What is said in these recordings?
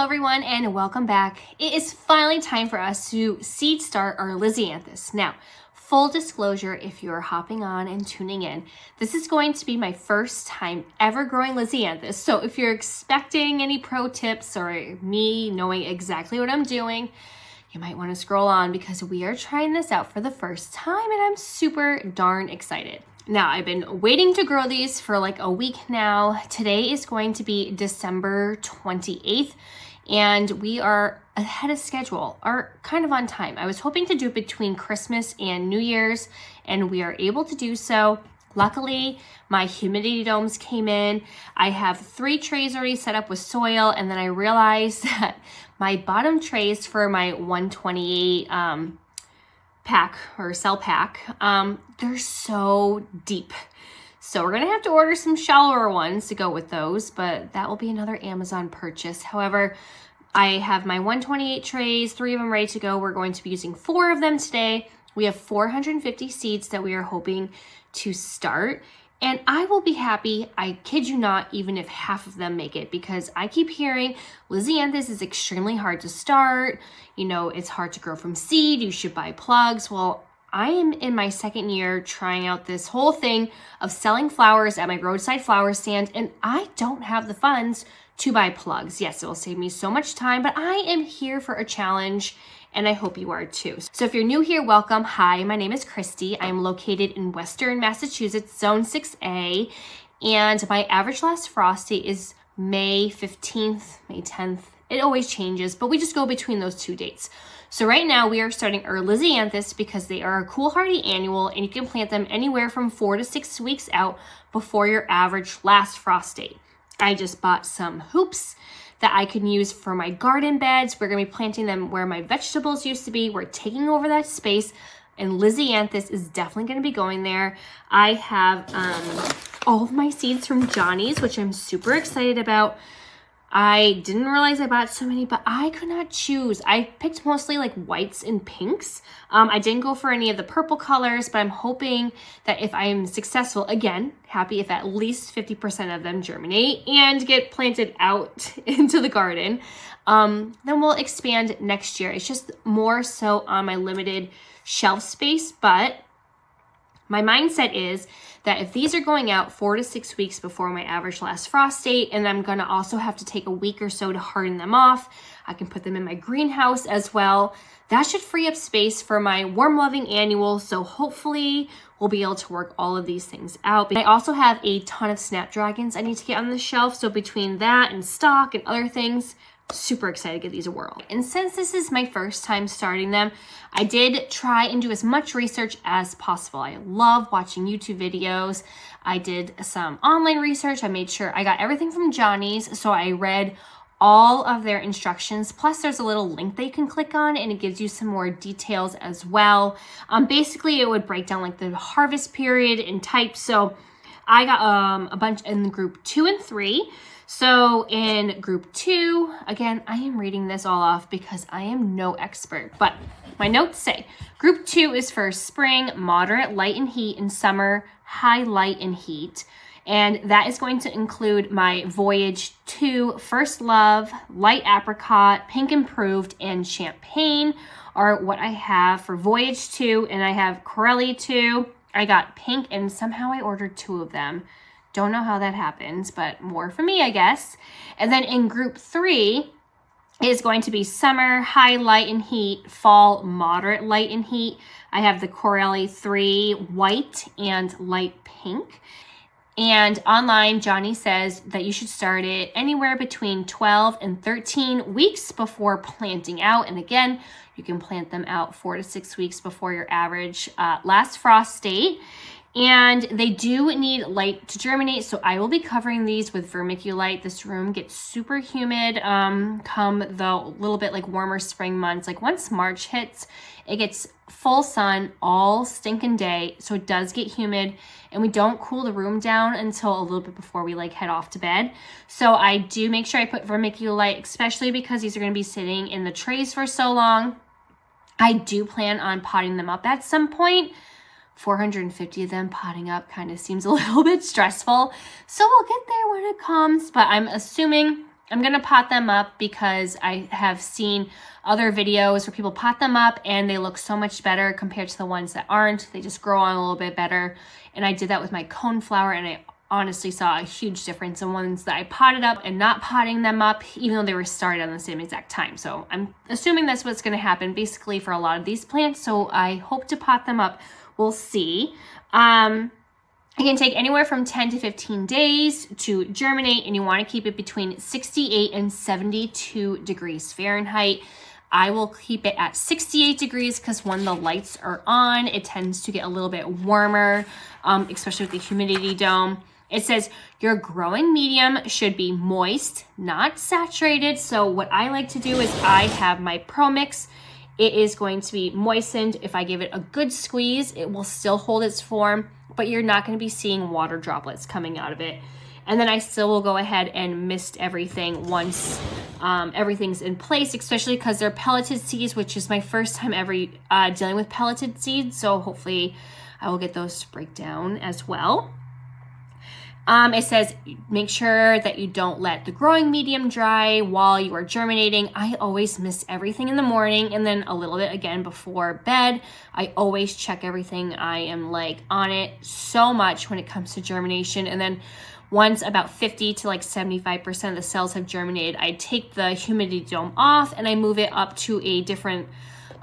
everyone, and welcome back. It is finally time for us to seed start our Lisianthus. Now, full disclosure, if you're hopping on and tuning in, this is going to be my first time ever growing Lisianthus. So if you're expecting any pro tips or me knowing exactly what I'm doing, you might want to scroll on because we are trying this out for the first time and I'm super darn excited. Now, I've been waiting to grow these for like a week now. Today is going to be December 28th, and we are ahead of schedule, or kind of on time. I was hoping to do it between Christmas and New Year's, and we are able to do so. Luckily, my humidity domes came in. I have 3 trays already set up with soil, and then I realized that my bottom trays for my 128 pack or cell pack, they're so deep. So we're gonna have to order some shallower ones to go with those, but that will be another Amazon purchase. However, I have my 128 trays, 3 of them ready to go. We're going to be using 4 of them today. We have 450 seeds that we are hoping to start. And I will be happy, I kid you not, even if half of them make it, because I keep hearing Lisianthus is extremely hard to start. You know, it's hard to grow from seed. You should buy plugs. Well, I am in my second year trying out this whole thing of selling flowers at my roadside flower stand, and I don't have the funds to buy plugs. Yes, it will save me so much time, but I am here for a challenge, and I hope you are too. So if you're new here, welcome. Hi, my name is Christy. I'm located in Western Massachusetts, Zone 6A, and my average last frost date is May 15th, May 10th. It always changes, but we just go between those 2 dates. So right now we are starting our Lisianthus because they are a cool hardy annual, and you can plant them anywhere from 4 to 6 weeks out before your average last frost date. I just bought some hoops that I can use for my garden beds. We're gonna be planting them where my vegetables used to be. We're taking over that space, and Lisianthus is definitely gonna be going there. I have all of my seeds from Johnny's, which I'm super excited about. I didn't realize I bought so many, but I could not choose. I picked mostly like whites and pinks. I didn't go for any of the purple colors, but I'm hoping that if I am successful, again, happy if at least 50% of them germinate and get planted out into the garden, then we'll expand next year. It's just more so on my limited shelf space, but my mindset is that if these are going out 4 to 6 weeks before my average last frost date, and I'm gonna also have to take a week or so to harden them off, I can put them in my greenhouse as well. That should free up space for my warm loving annual. So hopefully we'll be able to work all of these things out. I also have a ton of snapdragons I need to get on the shelf. So between that and stock and other things, super excited to give these a whirl. And since this is my first time starting them, I did try and do as much research as possible. I love watching YouTube videos. I did some online research. I made sure I got everything from Johnny's. So I read all of their instructions. Plus there's a little link that you can click on and it gives you some more details as well. Basically it would break down like the harvest period and types. So I got a bunch in group 2 and 3. So in group 2, again, I am reading this all off because I am no expert, but my notes say group 2 is for spring, moderate light and heat, and summer, high light and heat. And that is going to include my Voyage 2, First Love, Light Apricot, Pink Improved, and Champagne are what I have for Voyage 2, and I have Corelli 2. I got pink, and somehow I ordered 2 of them. Don't know how that happens, but more for me, I guess. And then in group 3 is going to be summer, high light and heat, fall, moderate light and heat. I have the Corelli 3 white and light pink. And online, Johnny says that you should start it anywhere between 12 and 13 weeks before planting out. And again, you can plant them out 4 to 6 weeks before your average last frost date. And they do need light to germinate, so I will be covering these with vermiculite. This room gets super humid come the little bit like warmer spring months. Like once March hits, it gets full sun all stinking day, so it does get humid, and we don't cool the room down until a little bit before we like head off to bed. So I do make sure I put vermiculite, especially because these are going to be sitting in the trays for so long. I do plan on potting them up at some point. 450 of them potting up kind of seems a little bit stressful. So we'll get there when it comes, but I'm assuming I'm gonna pot them up because I have seen other videos where people pot them up and they look so much better compared to the ones that aren't. They just grow on a little bit better. And I did that with my coneflower, and I honestly saw a huge difference in ones that I potted up and not potting them up, even though they were started on the same exact time. So I'm assuming that's what's gonna happen basically for a lot of these plants. So I hope to pot them up. We'll see. It can take anywhere from 10 to 15 days to germinate, and you want to keep it between 68 and 72 degrees Fahrenheit. I will keep it at 68 degrees because when the lights are on, it tends to get a little bit warmer, especially with the humidity dome. It says your growing medium should be moist, not saturated. So what I like to do is I have my Pro Mix. It is going to be moistened. If I give it a good squeeze, it will still hold its form, but you're not going to be seeing water droplets coming out of it. And then I still will go ahead and mist everything once everything's in place, especially because they're pelleted seeds, which is my first time ever dealing with pelleted seeds. So hopefully I will get those to break down as well. It says, make sure that you don't let the growing medium dry while you are germinating. I always mist everything in the morning and then a little bit again before bed. I always check everything. I am like on it so much when it comes to germination. And then once about 50 to like 75% of the cells have germinated, I take the humidity dome off and I move it up to a different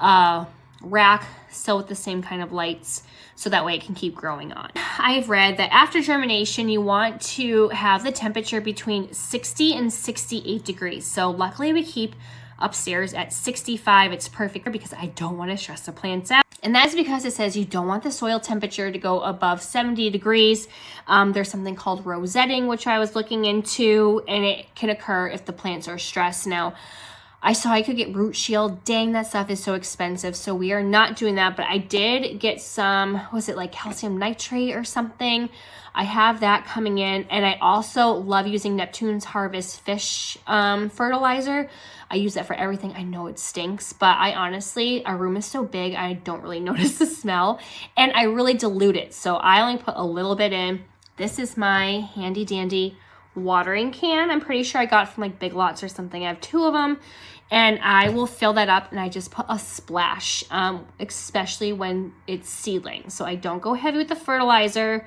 rack, still with the same kind of lights, so that way it can keep growing on. I've read that after germination, you want to have the temperature between 60 and 68 degrees. So luckily we keep upstairs at 65. It's perfect because I don't want to stress the plants out. And that's because it says you don't want the soil temperature to go above 70 degrees. There's something called rosetting, which I was looking into, and it can occur if the plants are stressed. Now, I saw I could get root shield. Dang, that stuff is so expensive. So we are not doing that, but I did get some, was it like calcium nitrate or something? I have that coming in. And I also love using Neptune's Harvest fish fertilizer. I use that for everything. I know it stinks, but I honestly, our room is so big, I don't really notice the smell. And I really dilute it. So I only put a little bit in. This is my handy dandy watering can. I'm pretty sure I got it from like Big Lots or something. I have 2 of them, and I will fill that up and I just put a splash, especially when it's seedling. So I don't go heavy with the fertilizer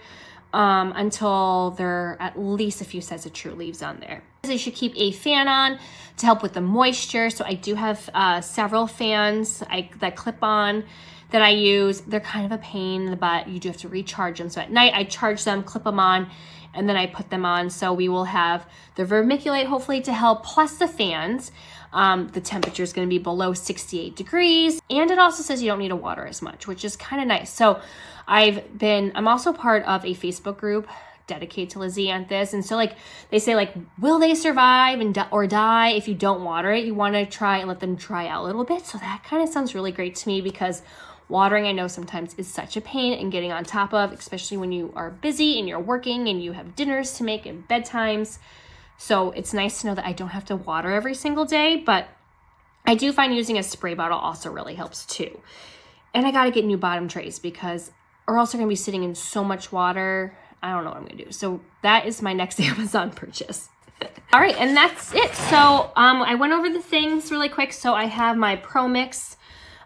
until there are at least a few sets of true leaves on there. You should keep a fan on to help with the moisture. So I do have several fans that clip on that I use. They're kind of a pain in the butt. You do have to recharge them. So at night I charge them, clip them on, and then I put them on. So we will have the vermiculite hopefully to help, plus the fans. The temperature is going to be below 68 degrees. And it also says you don't need to water as much, which is kind of nice. So I'm also part of a Facebook group dedicated to Lisianthus. And so like they say, like, will they survive or die if you don't water it? You want to try and let them dry out a little bit. So that kind of sounds really great to me, because watering, I know sometimes is such a pain and getting on top of, especially when you are busy and you're working and you have dinners to make and bedtimes. So it's nice to know that I don't have to water every single day, but I do find using a spray bottle also really helps too. And I got to get new bottom trays, because or else they're going to be sitting in so much water. I don't know what I'm going to do. So that is my next Amazon purchase. All right, and that's it. So I went over the things really quick. So I have my Pro Mix.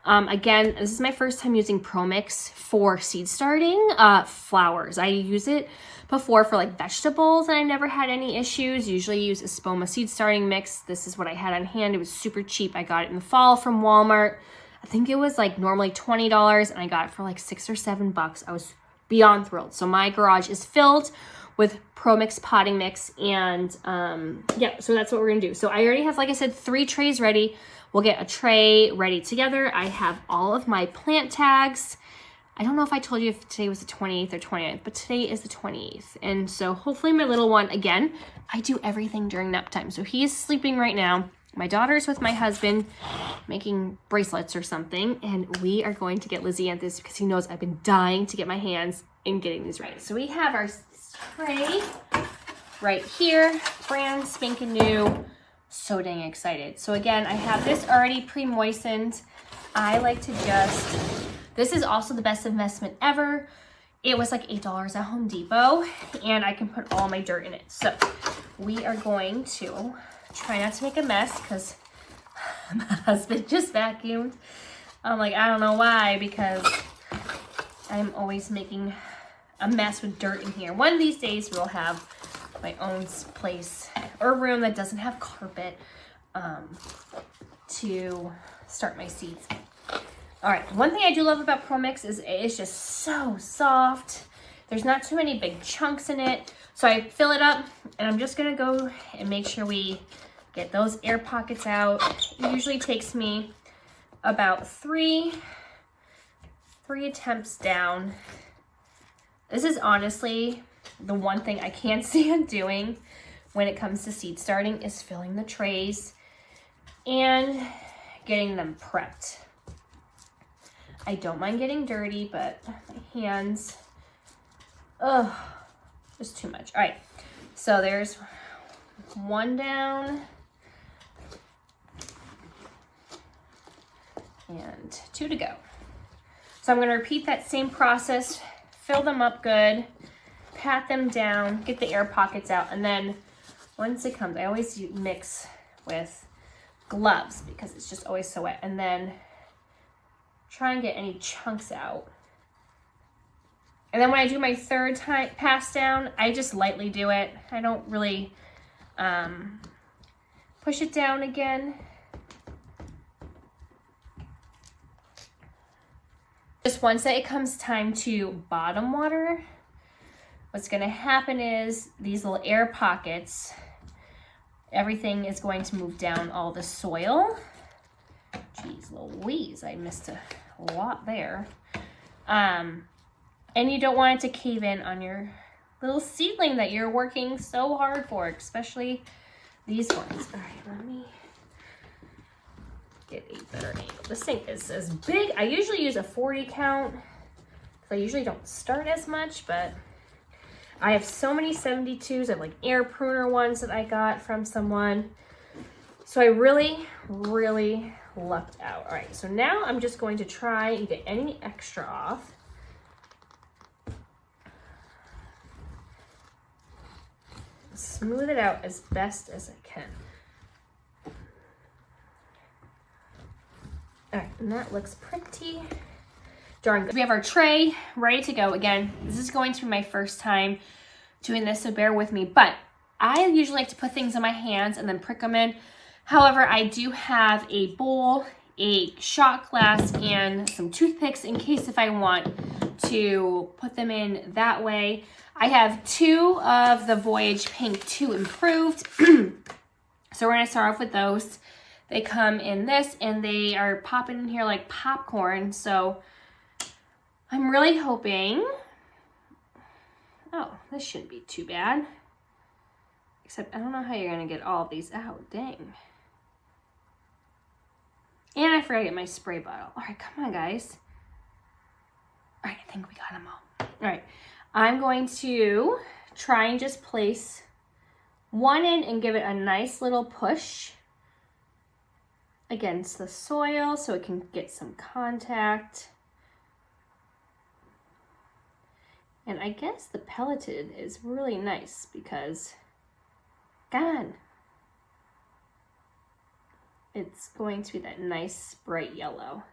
Again, this is my first time using Pro Mix for seed starting flowers. I use it before for like vegetables and I never had any issues. Usually use Espoma seed starting mix. This is what I had on hand. It was super cheap. I got it in the fall from Walmart. I think it was like normally $20 and I got it for like $6 or $7. I was beyond thrilled. So my garage is filled with Pro Mix potting mix, and yeah, so that's what we're gonna do. So I already have, like I said, 3 trays ready. We'll get a tray ready together. I have all of my plant tags. I don't know if I told you if today was the 28th or 29th, but today is the 28th. And so hopefully my little one, again, I do everything during nap time. So he is sleeping right now. My daughter's with my husband making bracelets or something, and we are going to get Lisianthus because he knows I've been dying to get my hands in getting these ready. So we have our tray right here, brand spanking new. So dang excited. So again, I have this already pre-moistened. I like to this is also the best investment ever. It was like $8 at Home Depot, and I can put all my dirt in it. So we are going to Try not to make a mess because my husband just vacuumed. I'm like, I don't know why, because I'm always making a mess with dirt in here. One of these days we'll have my own place or room that doesn't have carpet to start my seeds. All right, one thing I do love about Pro Mix is it's just so soft. There's not too many big chunks in it. So I fill it up and I'm just gonna go and make sure we get those air pockets out. It usually takes me about three attempts down. This is honestly the one thing I can't stand doing when it comes to seed starting is filling the trays and getting them prepped. I don't mind getting dirty, but my hands, ugh, just too much. All right, so there's one down and 2 to go. So I'm gonna repeat that same process, fill them up good, pat them down, get the air pockets out, and then once it comes, I always mix with gloves because it's just always so wet, and then try and get any chunks out. And then when I do my third time pass down, I just lightly do it. I don't really push it down again. Just once it comes time to bottom water, what's gonna happen is these little air pockets, everything is going to move down all the soil. Jeez Louise, I missed a lot there. And you don't want it to cave in on your little seedling that you're working so hard for, especially these ones. All right, let me get a better angle. This thing is as big. I usually use a 40 count because I usually don't start as much, but I have so many 72s. I have like air pruner ones that I got from someone. So I really, really lucked out. All right, so now I'm just going to try and get any extra off. Smooth it out as best as I can. All right, and that looks pretty darn good. We have our tray ready to go. Again, this is going to be my first time doing this, so bear with me. But I usually like to put things in my hands and then prick them in. However, I do have a bowl, a shot glass, and some toothpicks in case if I want to put them in that way. I have 2 of the Voyage Pink 2 Improved. So we're gonna start off with those. They come in this and they are popping in here like popcorn. So I'm really hoping, oh, this shouldn't be too bad. Except I don't know how you're gonna get all of these out, dang. And I forgot to get my spray bottle. All right, come on guys. All right, I think we got them all. All right, I'm going to try and just place one in and give it a nice little push against the soil so it can get some contact. And I guess the pelleted is really nice because, God, it's going to be that nice bright yellow.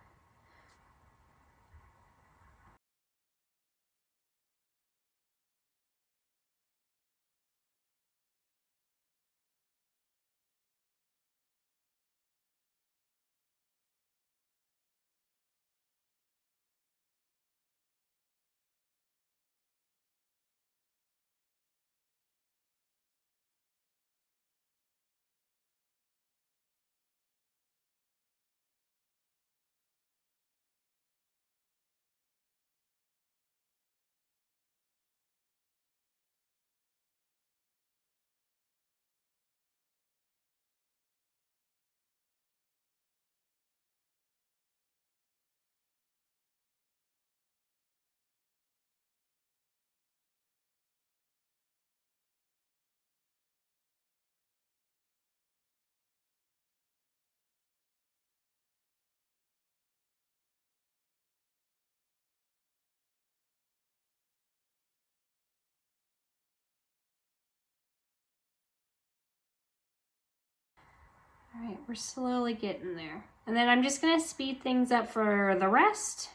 All right, we're slowly getting there. And then I'm just gonna speed things up for the rest.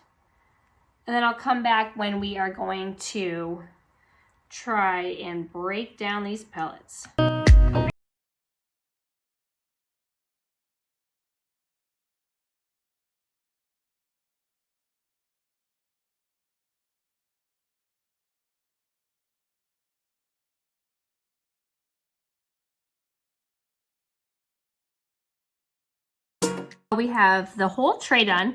And then I'll come back when we are going to try and break down these pellets. We have the whole tray done,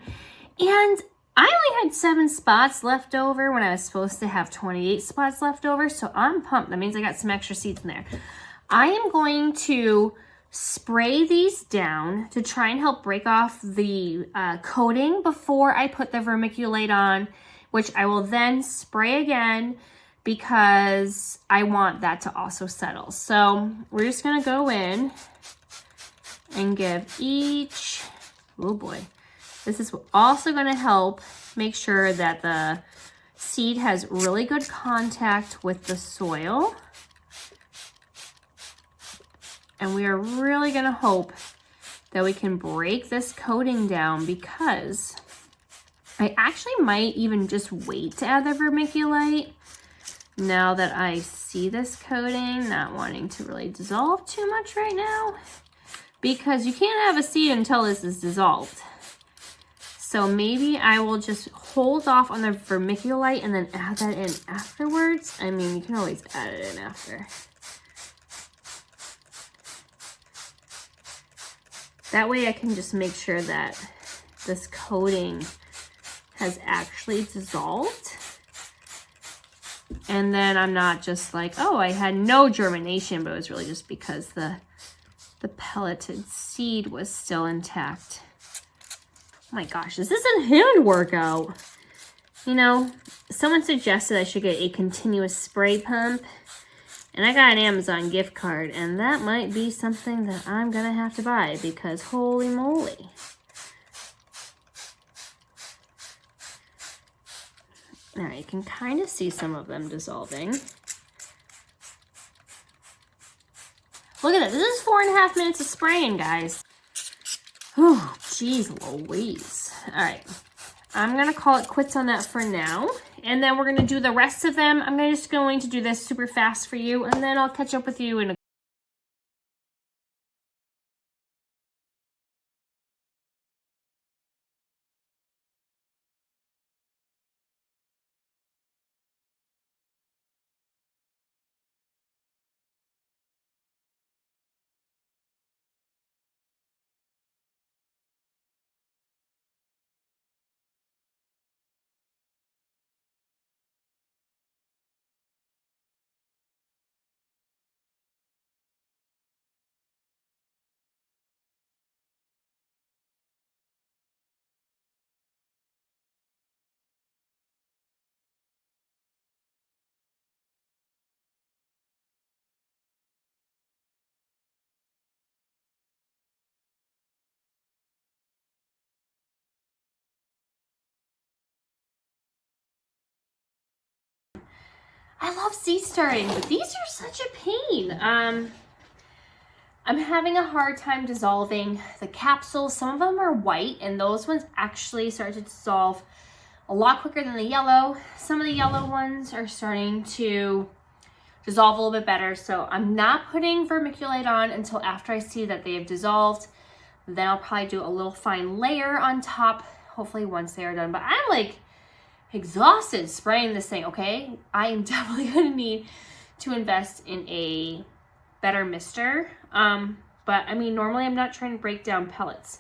and I only had 7 spots left over when I was supposed to have 28 spots left over, so I'm pumped. That means I got some extra seeds in there. I am going to spray these down to try and help break off the coating before I put the vermiculite on, which I will then spray again because I want that to also settle. So we're just gonna go in and give each, oh boy, this is also going to help make sure that the seed has really good contact with the soil. And we are really going to hope that we can break this coating down, because I actually might even just wait to add the vermiculite now that I see this coating not wanting to really dissolve too much right now, because you can't have a seed until this is dissolved. So maybe I will just hold off on the vermiculite and then add that in afterwards. I mean, you can always add it in after. That way I can just make sure that this coating has actually dissolved. And then I'm not just like, oh, I had no germination, but it was really just because the pelleted seed was still intact. Oh my gosh, this is a hand workout. You know, someone suggested I should get a continuous spray pump, and I got an Amazon gift card, and that might be something that I'm gonna have to buy, because holy moly. All right, you can kind of see some of them dissolving. Look at that. This is 4.5 minutes of spraying, guys. Oh, geez Louise. All right. I'm going to call it quits on that for now. And then we're going to do the rest of them. I'm just going to do this super fast for you, and then I'll catch up with you in a I love seed starting, but these are such a pain. I'm having a hard time dissolving the capsules. Some of them are white, and those ones actually start to dissolve a lot quicker than the yellow. Some of the yellow ones are starting to dissolve a little bit better. So I'm not putting vermiculite on until after I see that they have dissolved. Then I'll probably do a little fine layer on top, hopefully once they are done. But I'm like exhausted spraying this thing, okay? I am definitely gonna need to invest in a better mister. But I mean, normally I'm not trying to break down pellets.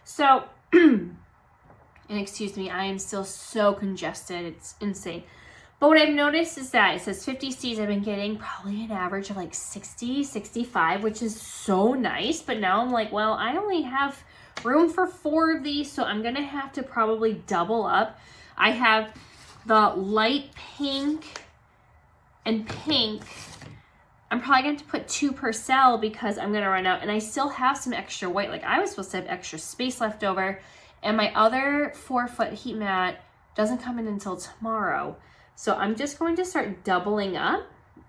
So, and excuse me, I am still so congested, it's insane. But what I've noticed is that it says 50 seeds. I've been getting probably an average of like 60, 65, which is so nice. But now I'm like, well, I only have room for 4 of these, so I'm gonna have to probably double up. I have the light pink and pink. I'm probably going to put 2 per cell because I'm going to run out. And I still have some extra white. Like, I was supposed to have extra space left over. And my other 4-foot heat mat doesn't come in until tomorrow. So I'm just going to start doubling up.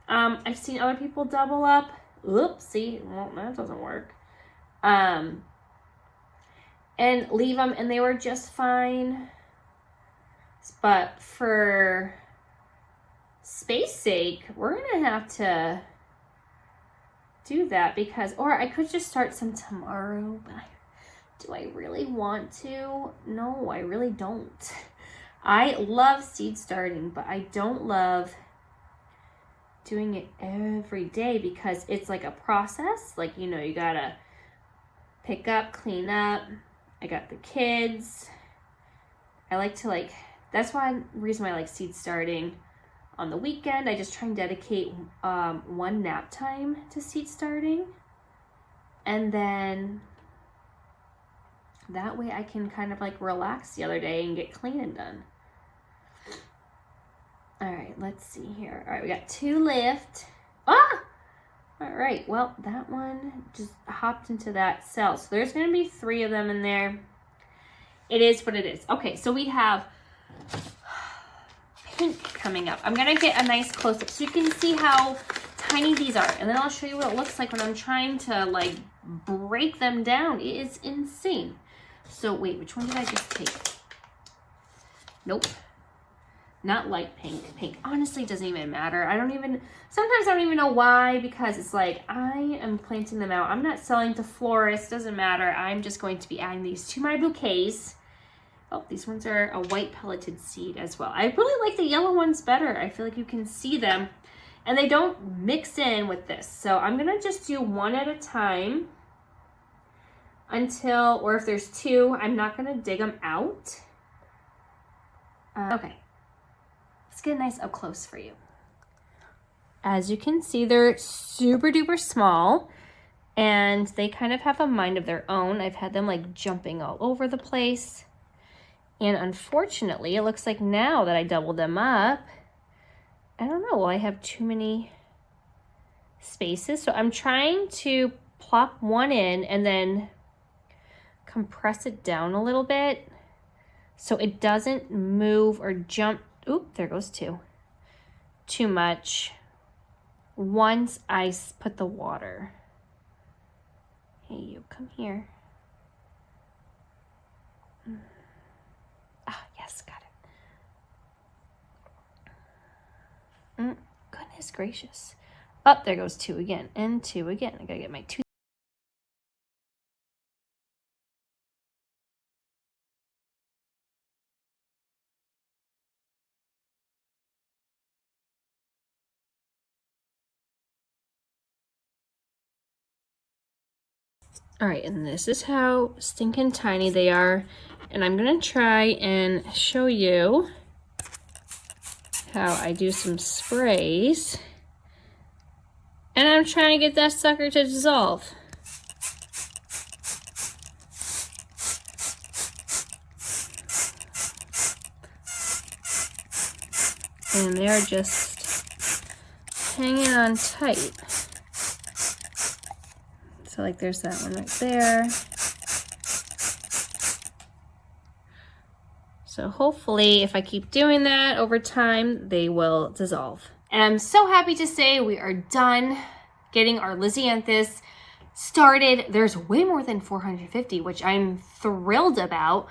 I've seen other people double up. Oops, see, well, that doesn't work. and leave them, and they were just fine. But for space sake, we're gonna have to do that because, or I could just start some tomorrow, but do I really want to? No, I really don't. I love seed starting, but I don't love doing it every day because it's like a process. Like, you know, you gotta pick up, clean up. I got the kids. I like to that's one reason why I like seed starting on the weekend. I just try and dedicate one nap time to seed starting. And then that way I can kind of like relax the other day and get cleaning done. All right, let's see here. All right, we got 2 left. Ah! All right, well, that one just hopped into that cell. So there's gonna be 3 of them in there. It is what it is. Okay, so we have pink coming up. I'm gonna get a nice close-up so you can see how tiny these are. And then I'll show you what it looks like when I'm trying to like break them down. It is insane. So wait, which one did I just take? Nope. Not light pink. Pink honestly doesn't even matter. Sometimes I don't even know why, because it's like I am planting them out. I'm not selling to florists, doesn't matter. I'm just going to be adding these to my bouquets. Oh, these ones are a white pelleted seed as well. I really like the yellow ones better. I feel like you can see them and they don't mix in with this. So I'm gonna just do one at a time until, or if there's 2, I'm not gonna dig them out. Okay. Let's get a nice up close for you. As you can see, they're super duper small and they kind of have a mind of their own. I've had them like jumping all over the place. And unfortunately, it looks like now that I doubled them up, I don't know, will I have too many spaces? So I'm trying to plop one in and then compress it down a little bit so it doesn't move or jump. Oop, there goes 2. Too much once I put the water. Hey, you come here. Ah, yes, got it. Goodness gracious. Oh, there goes 2 again and 2 again. I gotta get my 2. All right, and this is how stinking tiny they are. And I'm gonna try and show you how I do some sprays. And I'm trying to get that sucker to dissolve. And they're just hanging on tight. So like there's that one right there. So hopefully if I keep doing that over time, they will dissolve. And I'm so happy to say we are done getting our Lisianthus started. There's way more than 450, which I'm thrilled about.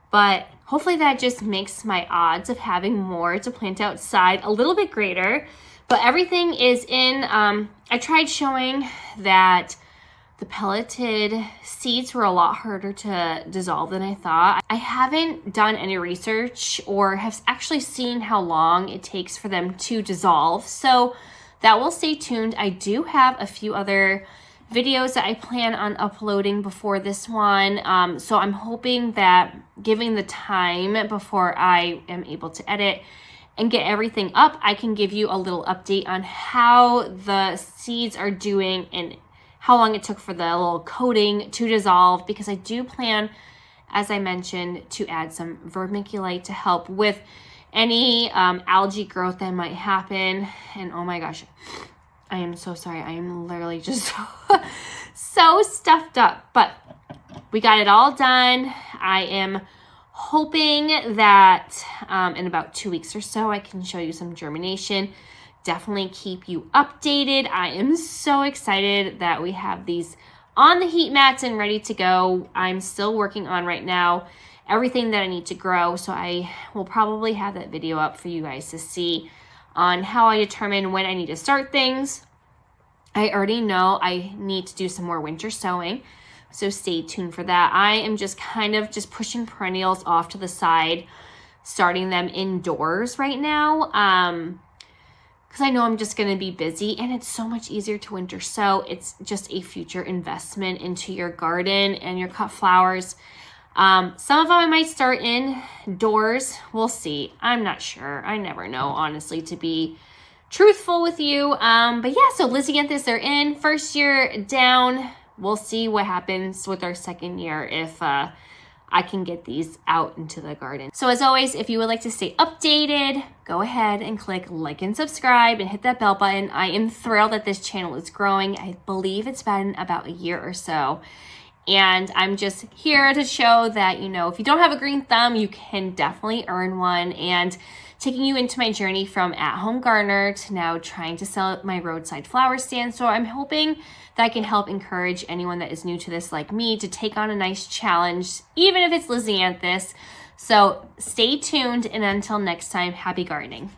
But hopefully that just makes my odds of having more to plant outside a little bit greater. But everything is in, I tried showing that the pelleted seeds were a lot harder to dissolve than I thought. I haven't done any research or have actually seen how long it takes for them to dissolve. So that will stay tuned. I do have a few other videos that I plan on uploading before this one. So I'm hoping that giving the time before I am able to edit and get everything up, I can give you a little update on how the seeds are doing and how long it took for the little coating to dissolve, because I do plan, as I mentioned, to add some vermiculite to help with any algae growth that might happen. And oh my gosh, I am so sorry. I am literally just so stuffed up, but we got it all done. I am hoping that in about 2 weeks or so, I can show you some germination. Definitely keep you updated. I am so excited that we have these on the heat mats and ready to go. I'm still working on right now everything that I need to grow. So I will probably have that video up for you guys to see on how I determine when I need to start things. I already know I need to do some more winter sowing, so stay tuned for that. I am just kind of just pushing perennials off to the side, starting them indoors right now, because I know I'm just going to be busy, and it's so much easier to winter sow. It's just a future investment into your garden and your cut flowers. Some of them I might start indoors. We'll see. I'm not sure. I never know, honestly, to be truthful with you. But yeah, so Lisianthus, they're in. First year down. We'll see what happens with our second year if I can get these out into the garden. So as always, if you would like to stay updated, go ahead and click like and subscribe and hit that bell button. I am thrilled that this channel is growing. I believe it's been about a year or so. And I'm just here to show that, you know, if you don't have a green thumb, you can definitely earn one. And taking you into my journey from at-home gardener to now trying to sell my roadside flower stand. So I'm hoping that I can help encourage anyone that is new to this like me to take on a nice challenge, even if it's Lisianthus. So stay tuned, and until next time, happy gardening.